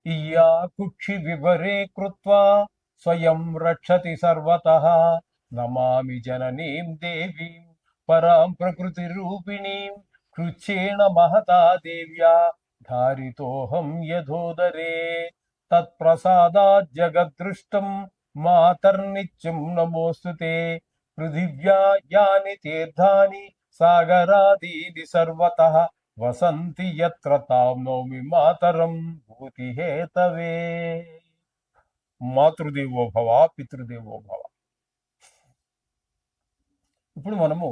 ఇయా కుక్షి వివరే కృత్వా స్వయం రక్షతి సర్వతః నమామి జననీం దేవీం పరాం ప్రకృతి రూపిణీం కృచ్ఛేణ మహతా దేవ్యా ధారితోహం యథోదరే తత్ప్రసాదాత్ జగద్దృష్టం మాతర్నిత్యం నమోస్తుతే పృథివ్యా యాని తీర్థాని సాగరాదీని సర్వతః వసంతి యత్ర తాం నౌమి మాతరం భూతి హేతవే. మాతృదేవో భవ పితృదేవో భవ. ఇప్పుడు మనము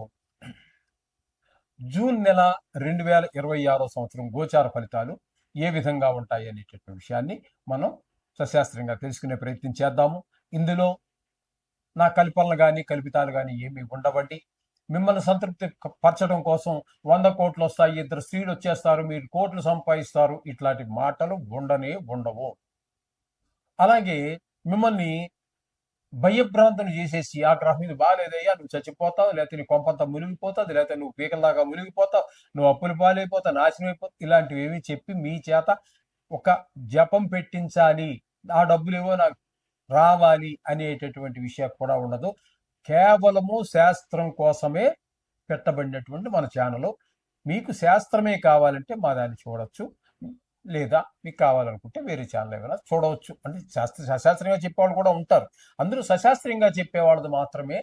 జూన్ నెల 2026 సంవత్సరం గోచార ఫలితాలు ఏ విధంగా ఉంటాయి అనేటటువంటి విషయాన్ని మనం సశాస్త్రంగా తెలుసుకునే ప్రయత్నం చేద్దాము. ఇందులో నా కల్పనలు కానీ కల్పితాలు కానీ ఏమి ఉండవండి. మిమ్మల్ని సంతృప్తి పరచడం కోసం 100 కోట్లు వస్తాయి, 2 స్త్రీలు వచ్చేస్తారు, మీరు కోట్లు సంపాదిస్తారు, ఇట్లాంటి మాటలు ఉండవు. అలాగే మిమ్మల్ని భయభ్రాంతులు చేసేసి ఆ గ్రహం మీద బాగాలేదయ్యా, నువ్వు చచ్చిపోతావు, లేకపోతే నీ కొంపంతా మునిగిపోతావు, లేకపోతే నువ్వు పీకల్లాగా మునిగిపోతావు, నువ్వు అప్పులు పాలైపోతావు, నాశనం అయిపోతావు, ఇలాంటివి ఏమి చెప్పి మీ చేత ఒక జపం పెట్టించాలి, ఆ డబ్బులేవో నాకు రావాలి అనేటటువంటి విషయం కూడా ఉండదు. కేవలము శాస్త్రం కోసమే పెట్టబడినటువంటి మన ఛానల్. మీకు శాస్త్రమే కావాలంటే మా దాన్ని చూడొచ్చు, లేదా మీకు కావాలనుకుంటే వేరే ఛానల్ ఏమైనా చూడవచ్చు. అంటే సశాస్త్రంగా చెప్పేవాళ్ళు కూడా ఉంటారు. అందరూ సశాస్త్రంగా చెప్పేవాళ్ళది మాత్రమే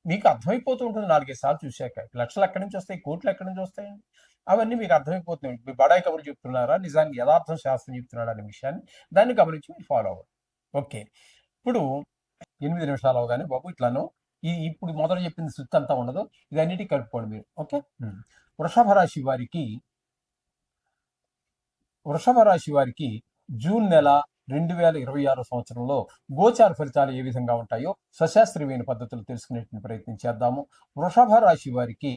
మీకు అర్థమైపోతూ ఉంటుంది. 4-5 సార్లు చూశాక లక్షలు ఎక్కడి నుంచి వస్తాయి, కోట్లు ఎక్కడి నుంచి వస్తాయండి, అవన్నీ మీకు అర్థమైపోతుంది. మీ బడాయి కబుర్లు చెప్తున్నారా, నిజానికి యథార్థం శాస్త్రం చెప్తున్నాడు అనే విషయాన్ని దాన్ని గమనించి మీరు ఫాలో అవ్వండి. ఓకే, ఇప్పుడు 8 నిమిషాలు అవగానే బాబు ఇట్లాను ఇప్పుడు మొదట చెప్పింది సుత్తి అంతా ఉండదు, ఇదన్నిటికీ కలుపుకోండి మీరు. ఓకే, వృషభ రాశి వారికి జూన్ నెల 2026 సంవత్సరంలో గోచార ఫలితాలు ఏ విధంగా ఉంటాయో సశాస్త్రీయమైన పద్ధతులు తెలుసుకునేటువంటి ప్రయత్నం చేద్దాము. వృషభ రాశి వారికి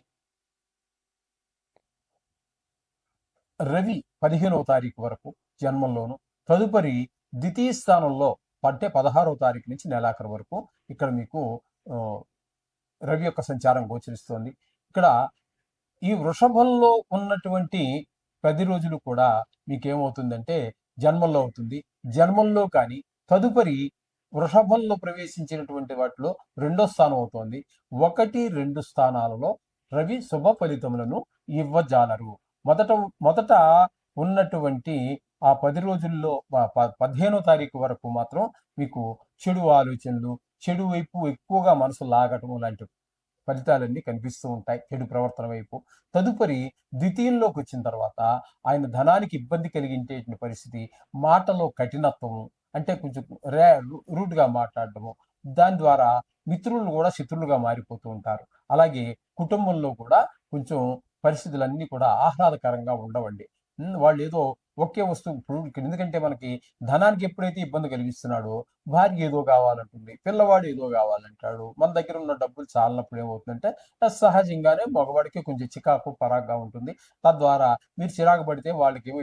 రవి 15వ తారీఖు వరకు జన్మంలోను, తదుపరి ద్వితీయ స్థానంలో అంటే 16వ తారీఖు నుంచి నెలాఖరు వరకు ఇక్కడ మీకు రవి యొక్క సంచారం గోచరిస్తోంది. ఇక్కడ ఈ వృషభంలో ఉన్నటువంటి 10 రోజులు కూడా మీకేమవుతుందంటే జన్మంలో అవుతుంది. జన్మంలో కానీ తదుపరి వృషభంలో ప్రవేశించినటువంటి వాటిలో 2వ స్థానం అవుతోంది. 1-2 స్థానాలలో రవి శుభ ఫలితములను ఇవ్వజాలరు. మొదట ఉన్నటువంటి ఆ 10 రోజుల్లో 15వ తారీఖు వరకు మాత్రం మీకు చెడు ఆలోచనలు, చెడు వైపు ఎక్కువగా మనసు లాగటం లాంటి ఫలితాలన్నీ కనిపిస్తూ ఉంటాయి, చెడు ప్రవర్తన వైపు. తదుపరి ద్వితీయంలోకి వచ్చిన తర్వాత ఆయన ధనానికి ఇబ్బంది కలిగించే పరిస్థితి, మాటలో కఠినత్వం, అంటే కొంచెం రూట్గా మాట్లాడటము, దాని ద్వారా మిత్రులు కూడా శత్రులుగా మారిపోతూ ఉంటారు. అలాగే కుటుంబంలో కూడా కొంచెం పరిస్థితులన్నీ కూడా ఆహ్లాదకరంగా ఉండవండి. వాళ్ళు ఏదో ఒకే వస్తువు ఇప్పుడు ఎందుకంటే మనకి ధనానికి ఎప్పుడైతే ఇబ్బంది కలిగిస్తున్నాడో భార్య ఏదో కావాలంటుంది, పిల్లవాడు ఏదో కావాలంటాడు, మన దగ్గర ఉన్న డబ్బులు చాలినప్పుడు ఏమవుతుందంటే సహజంగానే మగవాడికి కొంచెం చికాకు పరాగ్గా ఉంటుంది. తద్వారా మీరు చిరాకు పడితే వాళ్ళకి ఏమో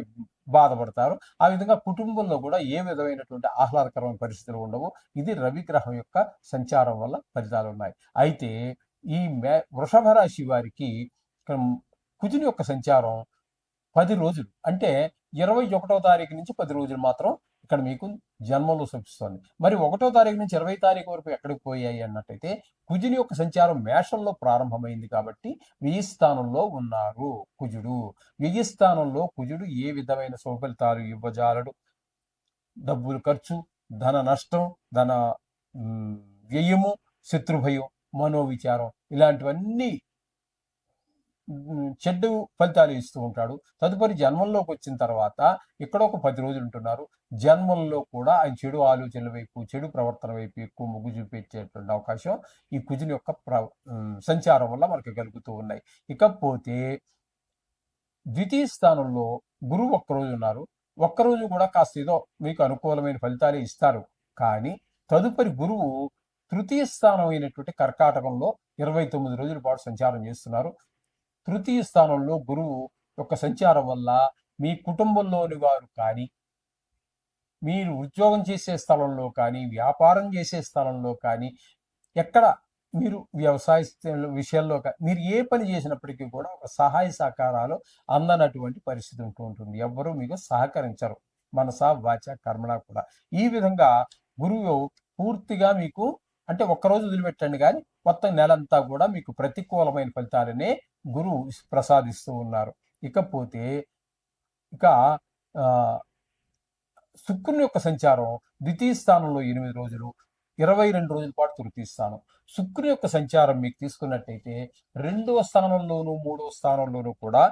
బాధపడతారు. ఆ విధంగా కుటుంబంలో కూడా ఏ విధమైనటువంటి ఆహ్లాదకరమైన పరిస్థితులు ఉండవు. ఇది రవిగ్రహం యొక్క సంచారం వల్ల ఫలితాలు ఉన్నాయి. అయితే ఈ వృషభ రాశి వారికి కుజుని యొక్క సంచారం 10 రోజులు అంటే 21వ తారీఖు నుంచి 10 రోజులు మాత్రం ఇక్కడ మీకు జన్మంలో చూపిస్తోంది. మరి 1వ తారీఖు నుంచి 20వ తారీఖు వరకు ఎక్కడికి పోయాయి అన్నట్టయితే కుజుని యొక్క సంచారం మేషంలో ప్రారంభమైంది కాబట్టి 1000 స్థానంలో ఉన్నారు కుజుడు. 1000 స్థానంలో కుజుడు ఏ విధమైన శుభఫలితాలు ఇవ్వజాలడు. డబ్బులు ఖర్చు, ధన నష్టం, ధన వ్యయము, శత్రుభయం, మనోవిచారం ఇలాంటివన్నీ చెడ్డు ఫలితాలు ఇస్తూ ఉంటాడు. తదుపరి జన్మంలోకి వచ్చిన తర్వాత ఇక్కడ ఒక 10 రోజులు ఉంటున్నారు. జన్మంలో కూడా ఆయన చెడు ఆలోచనల వైపు, చెడు ప్రవర్తన వైపు ఎక్కువ మొగ్గు చూపించేటువంటి అవకాశం ఈ కుజుని యొక్క సంచారం వల్ల మనకు కలుగుతూ ఉన్నాయి. ఇకపోతే ద్వితీయ స్థానంలో గురువు ఒక్కరోజు ఉన్నారు. ఒక్కరోజు కూడా కాస్త ఏదో మీకు అనుకూలమైన ఫలితాలే ఇస్తారు. కానీ తదుపరి గురువు తృతీయ స్థానం అయినటువంటి కర్కాటకంలో 29 రోజుల పాటు సంచారం చేస్తున్నారు. తృతీయ స్థానంలో గురువు యొక్క సంచారం వల్ల మీ కుటుంబంలోని వారు కానీ, మీరు ఉద్యోగం చేసే స్థలంలో కానీ, వ్యాపారం చేసే స్థలంలో కానీ ఎక్కడ మీరు వ్యవసాయ విషయాల్లో మీరు ఏ పని చేసినప్పటికీ కూడా ఒక సహాయ సహకారాలు అందనటువంటి పరిస్థితి ఉంటూ ఉంటుంది. ఎవ్వరూ మీకు సహకరించరు, మనసా వాచ కర్మణ కూడా. ఈ విధంగా గురువు పూర్తిగా మీకు, అంటే ఒక్కరోజు వదిలిపెట్టండి కానీ మొత్తం నెలంతా కూడా మీకు ప్రతికూలమైన ఫలితాలనే గురువు ప్రసాదిస్తూ ఉన్నారు. ఇకపోతే ఇక ఆ, శుక్రుని యొక్క సంచారం ద్వితీయ స్థానంలో 8 రోజులు, 22 రోజుల పాటు తృతీయ స్థానం. శుక్రుని యొక్క సంచారం మీకు తీసుకున్నట్టయితే 2వ స్థానంలోను 3వ స్థానంలోనూ కూడా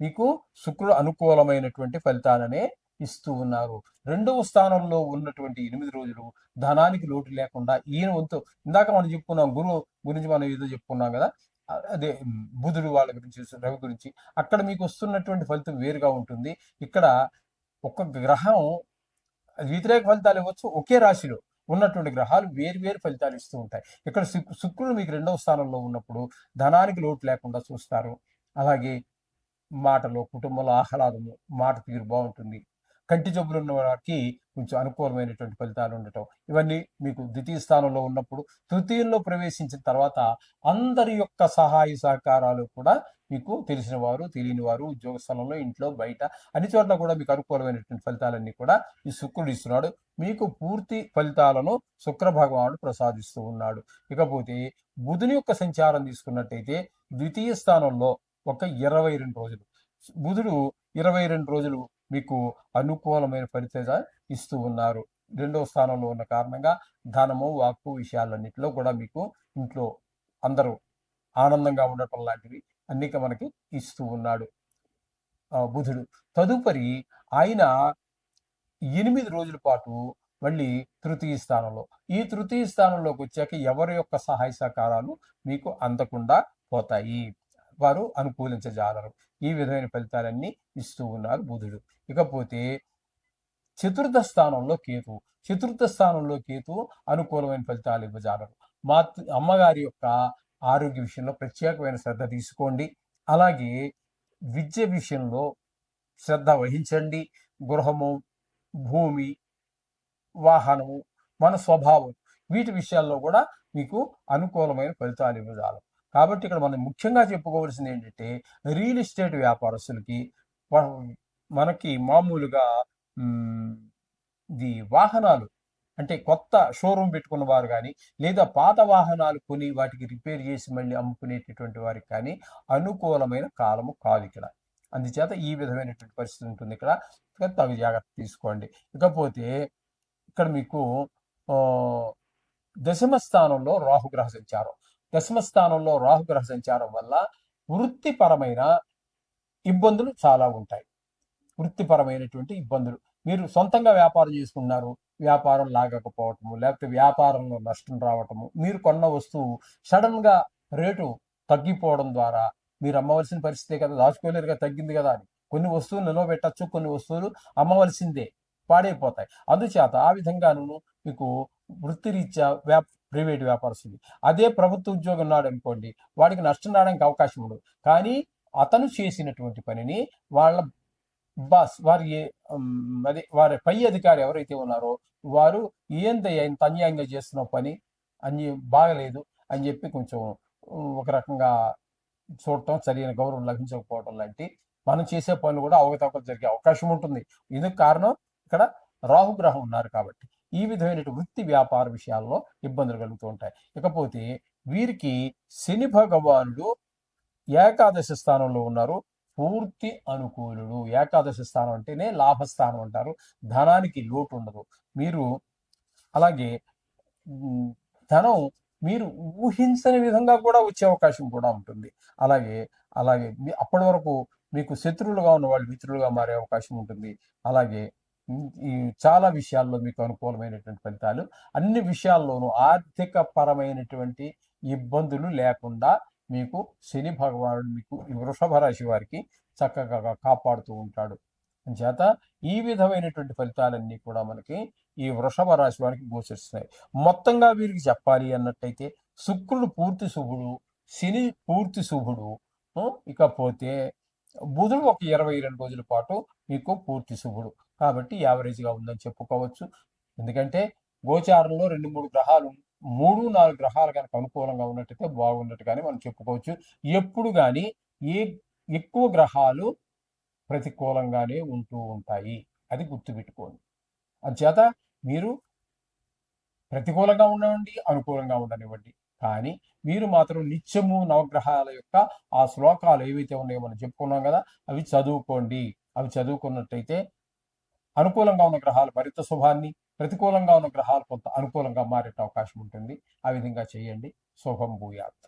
మీకు శుక్రుడు అనుకూలమైనటువంటి ఫలితాలనే ఇస్తూ ఉన్నారు. 2వ స్థానంలో ఉన్నటువంటి 8 రోజులు ధనానికి లోటు లేకుండా ఈయన వంతు, ఇందాక మనం చెప్పుకున్నాం గురువు గురించి, మనం ఏదో చెప్పుకున్నాం కదా, అదే బుధుడు వాళ్ళ గురించి, రవి గురించి. అక్కడ మీకు వస్తున్నటువంటి ఫలితం వేరుగా ఉంటుంది. ఇక్కడ ఒక గ్రహం వ్యతిరేక ఫలితాలు ఇవ్వచ్చు, ఒకే రాశిలో ఉన్నటువంటి గ్రహాలు వేరు వేరు ఫలితాలు ఇస్తూ ఉంటాయి. ఇక్కడ శుక్రుడు మీకు 2వ స్థానంలో ఉన్నప్పుడు ధనానికి లోటు లేకుండా చూస్తారు. అలాగే మాటలో, కుటుంబంలో ఆహ్లాదము, మాట తీరు బాగుంటుంది. కంటి జబ్బులు ఉన్న వారికి కొంచెం అనుకూలమైనటువంటి ఫలితాలు ఉండటం, ఇవన్నీ మీకు ద్వితీయ స్థానంలో ఉన్నప్పుడు. తృతీయంలో ప్రవేశించిన తర్వాత అందరి యొక్క సహాయ సహకారాలు కూడా మీకు తెలిసిన వారు, తెలియని వారు, ఉద్యోగ స్థలంలో, ఇంట్లో, బయట అన్ని చోట్ల కూడా మీకు అనుకూలమైనటువంటి ఫలితాలన్నీ కూడా ఈ శుక్రుడు ఇస్తున్నాడు. మీకు పూర్తి ఫలితాలను శుక్ర భగవానుడు ప్రసాదిస్తూ ఉన్నాడు. ఇకపోతే బుధుని యొక్క సంచారం తీసుకున్నట్టయితే ద్వితీయ స్థానంలో ఒక 22 రోజులు, బుధుడు 22 రోజులు మీకు అనుకూలమైన ఫలితాలు ఇస్తూ ఉన్నారు. 2వ స్థానంలో ఉన్న కారణంగా ధనము, వాక్కు విషయాలన్నింటిలో కూడా మీకు ఇంట్లో అందరూ ఆనందంగా ఉండటం లాంటివి అన్ని మనకి ఇస్తూ ఉన్నాడు బుధుడు. తదుపరి ఆయన 8 రోజుల పాటు మళ్ళీ తృతీయ స్థానంలో, ఈ తృతీయ స్థానంలోకి వచ్చాక ఎవరి యొక్క సహాయ సహకారాలు మీకు అందకుండా పోతాయి, వారు అనుకూలించజాలరు. ఈ విధమైన ఫలితాలన్నీ ఇస్తూ ఉన్నారు బుధుడు. ఇకపోతే చతుర్థ స్థానంలో కేతువు, చతుర్థ స్థానంలో కేతువు అనుకూలమైన ఫలితాలు ఇవ్వజాలరు. అమ్మగారి యొక్క ఆరోగ్య విషయంలో ప్రత్యేకమైన శ్రద్ధ తీసుకోండి. అలాగే విద్య విషయంలో శ్రద్ధ వహించండి. గృహము, భూమి, వాహనము, మన స్వభావం, వీటి విషయాల్లో కూడా మీకు అనుకూలమైన ఫలితాలు ఇవ్వజాలరు. కాబట్టి ఇక్కడ మనం ముఖ్యంగా చెప్పుకోవాల్సింది ఏంటంటే, రియల్ ఎస్టేట్ వ్యాపారస్తులకి, మనకి మామూలుగా ఈ వాహనాలు, అంటే కొత్త షోరూమ్ పెట్టుకున్న వారు కానీ, లేదా పాత వాహనాలు కొని వాటికి రిపేర్ చేసి మళ్ళీ అమ్ముకునేటటువంటి వారికి కానీ అనుకూలమైన కాలము కాదు ఇక్కడ. అందుచేత ఈ విధమైనటువంటి పరిస్థితి ఉంటుంది ఇక్కడ. తగు జాగ్రత్త తీసుకోండి. ఇకపోతే ఇక్కడ మీకు దశమ స్థానంలో రాహుగ్రహ సంచారం, దశమ స్థానంలో రాహుగ్రహ సంచారం వల్ల వృత్తిపరమైన ఇబ్బందులు చాలా ఉంటాయి. వృత్తిపరమైనటువంటి ఇబ్బందులు, మీరు సొంతంగా వ్యాపారం చేసుకున్నారు, వ్యాపారం లాగకపోవటము, లేకపోతే వ్యాపారంలో నష్టం రావటము, మీరు కొన్న వస్తువు సడన్ గా రేటు తగ్గిపోవడం ద్వారా మీరు అమ్మవలసిన పరిస్థితే కదా, దాచుకోలేరుగా, తగ్గింది కదా అని కొన్ని వస్తువులు నిల్వ పెట్టచ్చు, కొన్ని వస్తువులు అమ్మవలసిందే, పాడైపోతాయి. అందుచేత ఆ విధంగాను మీకు వృత్తిరీత్యా ప్రైవేట్ వ్యాపారస్తుంది. అదే ప్రభుత్వ ఉద్యోగం ఉన్నాడు అనుకోండి, వాడికి నష్టం రావడానికి అవకాశం ఉండదు. కానీ అతను చేసినటువంటి పనిని వాళ్ళ బాస్, వారి పై అధికారి ఎవరైతే ఉన్నారో వారు ఏందయ్యా ఇంత అన్యాయంగా చేస్తున్న పని, బాగలేదు అని చెప్పి కొంచెం ఒక రకంగా చూడటం, సరైన గౌరవం లభించకపోవడం లాంటి మనం చేసే పనులు కూడా అవకతవకలు జరిగే అవకాశం ఉంటుంది. ఇందుకు కారణం ఇక్కడ రాహుగ్రహం ఉన్నారు కాబట్టి. ఈ విధమైన వృత్తి వ్యాపార విషయాల్లో ఇబ్బందులు కలుగుతూ ఉంటాయి. ఇకపోతే వీరికి శని భగవానుడు ఏకాదశ స్థానంలో ఉన్నారు, పూర్తి అనుకూలుడు. ఏకాదశి స్థానం అంటేనే లాభస్థానం అంటారు, ధనానికి లోటు ఉండదు. మీరు అలాగే ధనం మీరు ఊహించని విధంగా కూడా వచ్చే అవకాశం కూడా ఉంటుంది. అలాగే అలాగే అప్పటి వరకు మీకు శత్రువులుగా ఉన్న వాళ్ళు మిత్రులుగా మారే అవకాశం ఉంటుంది. అలాగే ఈ చాలా విషయాల్లో మీకు అనుకూలమైనటువంటి ఫలితాలు, అన్ని విషయాల్లోనూ ఆర్థిక పరమైనటువంటి ఇబ్బందులు లేకుండా మీకు శని భగవానుడు మీకు ఈ వృషభ రాశి వారికి చక్కగా కాపాడుతూ ఉంటాడు. చేత ఈ విధమైనటువంటి ఫలితాలన్నీ కూడా మనకి ఈ వృషభ రాశి వారికి గోచరిస్తున్నాయి. మొత్తంగా వీరికి చెప్పాలి అన్నట్టయితే శుక్రుడు పూర్తి శుభుడు, శని పూర్తి శుభుడు, ఇకపోతే బుధుడు ఒక 22 రోజుల పాటు మీకు పూర్తి శుభుడు. కాబట్టి యావరేజ్గా ఉందని చెప్పుకోవచ్చు. ఎందుకంటే గోచారంలో 2-3 గ్రహాలు 3-4 గ్రహాలు కనుక అనుకూలంగా ఉన్నట్టయితే బాగున్నట్టుగానే మనం చెప్పుకోవచ్చు. ఎప్పుడు కానీ ఏ ఎక్కువ గ్రహాలు ప్రతికూలంగానే ఉంటూ ఉంటాయి. అది గుర్తుపెట్టుకోండి. అందుచేత మీరు ప్రతికూలంగా ఉండనివ్వండి, అనుకూలంగా ఉండనివ్వండి. కానీ మీరు మాత్రం నిత్యము నవగ్రహాల యొక్క ఆ శ్లోకాలు ఏవైతే ఉన్నాయో మనం చెప్పుకున్నాం కదా, అవి చదువుకోండి. అవి చదువుకున్నట్టయితే అనుకూలంగా ఉన్న గ్రహాలు మరింత శుభాన్ని, ప్రతికూలంగా ఉన్న గ్రహాలు కొంత అనుకూలంగా మారే అవకాశం ఉంటుంది. ఆ విధంగా చేయండి. శుభం భూయాత్.